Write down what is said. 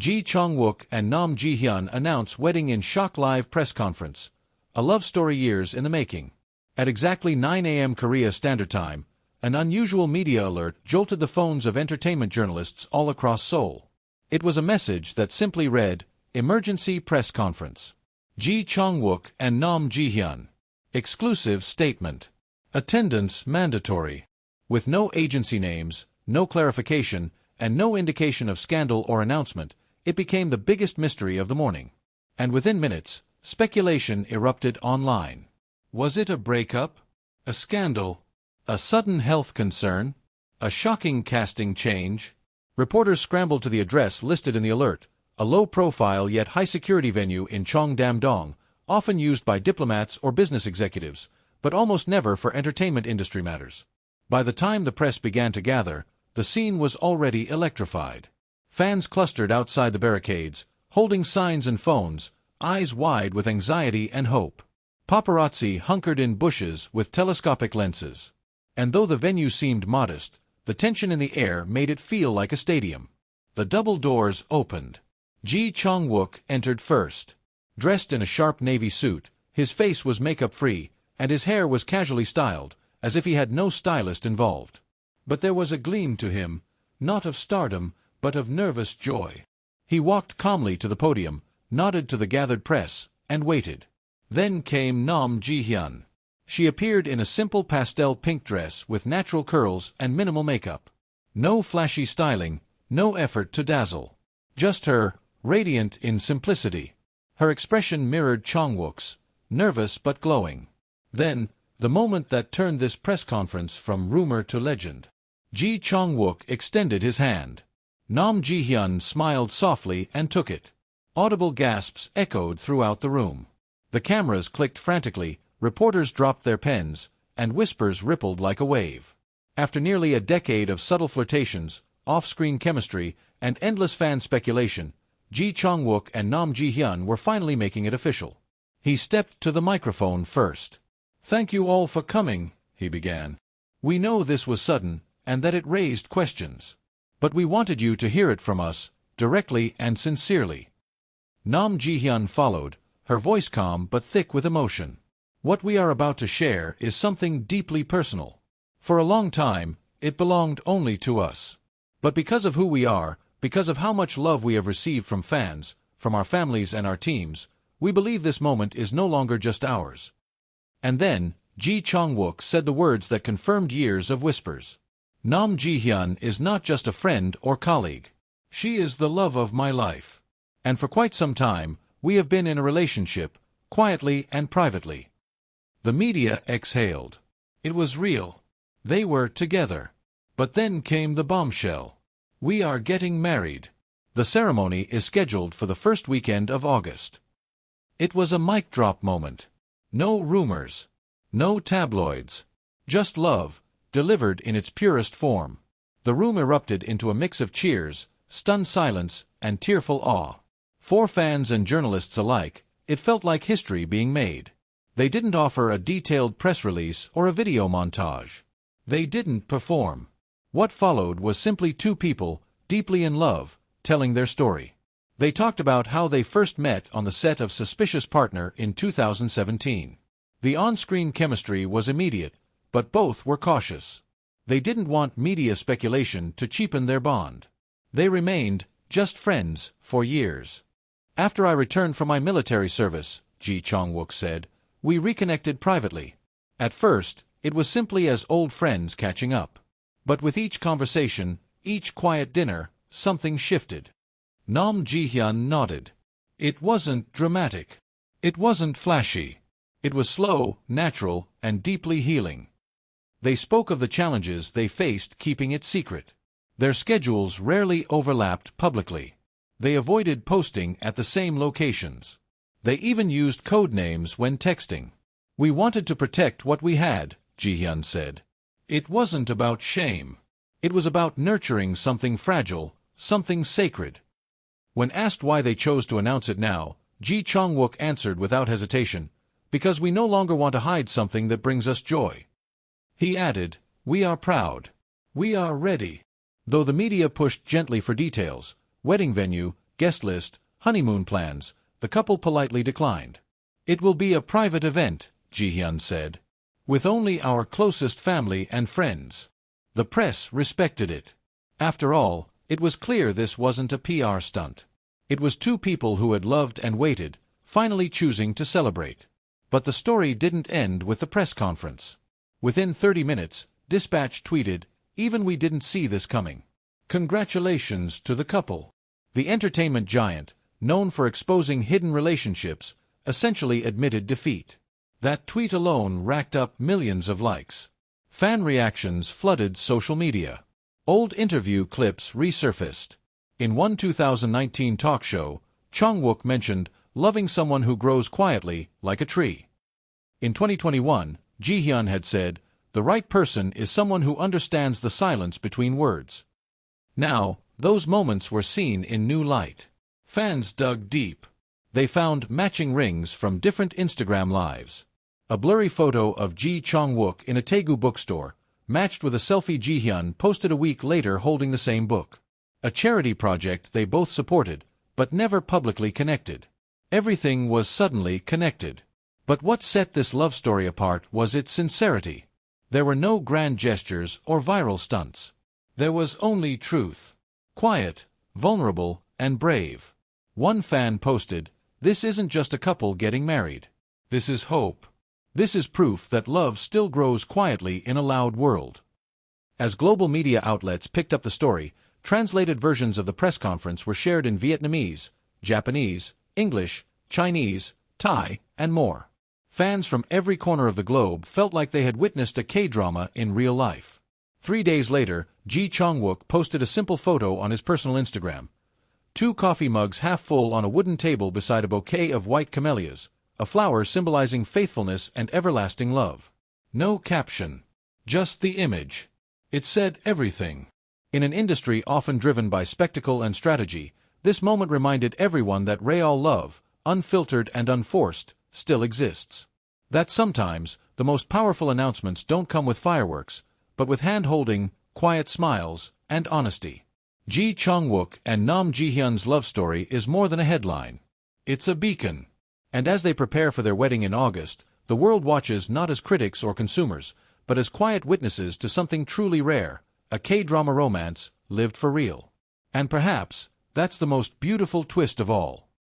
Chang Wook and Nam Ji-hyun announce wedding in shock live press conference. A love story years in the making. At exactly 9 a.m. Korea Standard Time, an unusual media alert jolted the phones of entertainment journalists all across Seoul. It was a message that simply read, "Emergency Press Conference. Chang Wook and Nam Ji-hyun. Exclusive statement. Attendance mandatory." With no agency names, no clarification, and no indication of scandal or announcement, it became the biggest mystery of the morning. And within minutes, speculation erupted online. Was it a breakup? A scandal? A sudden health concern? A shocking casting change? Reporters scrambled to the address listed in the alert, a low-profile yet high-security venue in Cheongdam-dong, often used by diplomats or business executives, but almost never for entertainment industry matters. By the time the press began to gather, the scene was already electrified. Fans clustered outside the barricades, holding signs and phones, eyes wide with anxiety and hope. Paparazzi hunkered in bushes with telescopic lenses. And though the venue seemed modest, the tension in the air made it feel like a stadium. The double doors opened. Chang Wook entered first. Dressed in a sharp navy suit, his face was makeup-free, and his hair was casually styled, as if he had no stylist involved. But there was a gleam to him, not of stardom, but of nervous joy. He walked calmly to the podium, nodded to the gathered press, and waited. Then came Nam Ji-hyun. She appeared in a simple pastel pink dress with natural curls and minimal makeup. No flashy styling, no effort to dazzle. Just her, radiant in simplicity. Her expression mirrored Chang Wook's, nervous but glowing. Then, the moment that turned this press conference from rumor to legend. Chang Wook extended his hand. Nam Ji-hyun smiled softly and took it. Audible gasps echoed throughout the room. The cameras clicked frantically, reporters dropped their pens, and whispers rippled like a wave. After nearly a decade of subtle flirtations, off-screen chemistry, and endless fan speculation, Chang Wook and Nam Ji-hyun were finally making it official. He stepped to the microphone first. "Thank you all for coming," he began. "We know this was sudden, and that it raised questions. But we wanted you to hear it from us, directly and sincerely." Nam Ji-hyun followed, her voice calm but thick with emotion. "What we are about to share is something deeply personal. For a long time, it belonged only to us. But because of who we are, because of how much love we have received from fans, from our families and our teams, we believe this moment is no longer just ours." And then, Chang Wook said the words that confirmed years of whispers. "Nam Ji-hyun is not just a friend or colleague. She is the love of my life. And for quite some time, we have been in a relationship, quietly and privately." The media exhaled. It was real. They were together. But then came the bombshell. "We are getting married. The ceremony is scheduled for the first weekend of August." It was a mic drop moment. No rumors. No tabloids. Just love, delivered in its purest form. The room erupted into a mix of cheers, stunned silence, and tearful awe. For fans and journalists alike, it felt like history being made. They didn't offer a detailed press release or a video montage. They didn't perform. What followed was simply two people, deeply in love, telling their story. They talked about how they first met on the set of Suspicious Partner in 2017. The on-screen chemistry was immediate, but both were cautious. They didn't want media speculation to cheapen their bond. They remained just friends for years. "After I returned from my military service," Chang Wook said, "we reconnected privately. At first, it was simply as old friends catching up. But with each conversation, each quiet dinner, something shifted." Nam Ji-hyun nodded. "It wasn't dramatic. It wasn't flashy. It was slow, natural, and deeply healing." They spoke of the challenges they faced keeping it secret. Their schedules rarely overlapped publicly. They avoided posting at the same locations. They even used code names when texting. "We wanted to protect what we had," Ji-hyun said. "It wasn't about shame. It was about nurturing something fragile, something sacred." When asked why they chose to announce it now, Chang Wook answered without hesitation, "Because we no longer want to hide something that brings us joy." He added, "We are proud. We are ready." Though the media pushed gently for details, wedding venue, guest list, honeymoon plans, the couple politely declined. "It will be a private event," Ji-hyun said. "With only our closest family and friends." The press respected it. After all, it was clear this wasn't a PR stunt. It was two people who had loved and waited, finally choosing to celebrate. But the story didn't end with the press conference. Within 30 minutes, Dispatch tweeted, "Even we didn't see this coming. Congratulations to the couple." The entertainment giant, known for exposing hidden relationships, essentially admitted defeat. That tweet alone racked up millions of likes. Fan reactions flooded social media. Old interview clips resurfaced. In one 2019 talk show, Chang Wook mentioned loving someone who grows quietly, like a tree. In 2021, Ji-hyun had said, "The right person is someone who understands the silence between words." Now, those moments were seen in new light. Fans dug deep. They found matching rings from different Instagram lives. A blurry photo of Chang Wook in a Daegu bookstore, matched with a selfie Ji-hyun posted a week later holding the same book. A charity project they both supported, but never publicly connected. Everything was suddenly connected. But what set this love story apart was its sincerity. There were no grand gestures or viral stunts. There was only truth. Quiet, vulnerable, and brave. One fan posted, "This isn't just a couple getting married. This is hope. This is proof that love still grows quietly in a loud world." As global media outlets picked up the story, translated versions of the press conference were shared in Vietnamese, Japanese, English, Chinese, Thai, and more. Fans from every corner of the globe felt like they had witnessed a K-drama in real life. 3 days later, Chang Wook posted a simple photo on his personal Instagram. 2 coffee mugs half full on a wooden table beside a bouquet of white camellias, a flower symbolizing faithfulness and everlasting love. No caption. Just the image. It said everything. In an industry often driven by spectacle and strategy, this moment reminded everyone that real love, unfiltered and unforced, still exists. That sometimes, the most powerful announcements don't come with fireworks, but with hand-holding, quiet smiles, and honesty. Chang Wook and Nam Ji-hyun's love story is more than a headline. It's a beacon. And as they prepare for their wedding in August, the world watches not as critics or consumers, but as quiet witnesses to something truly rare, a K-drama romance lived for real. And perhaps, that's the most beautiful twist of all.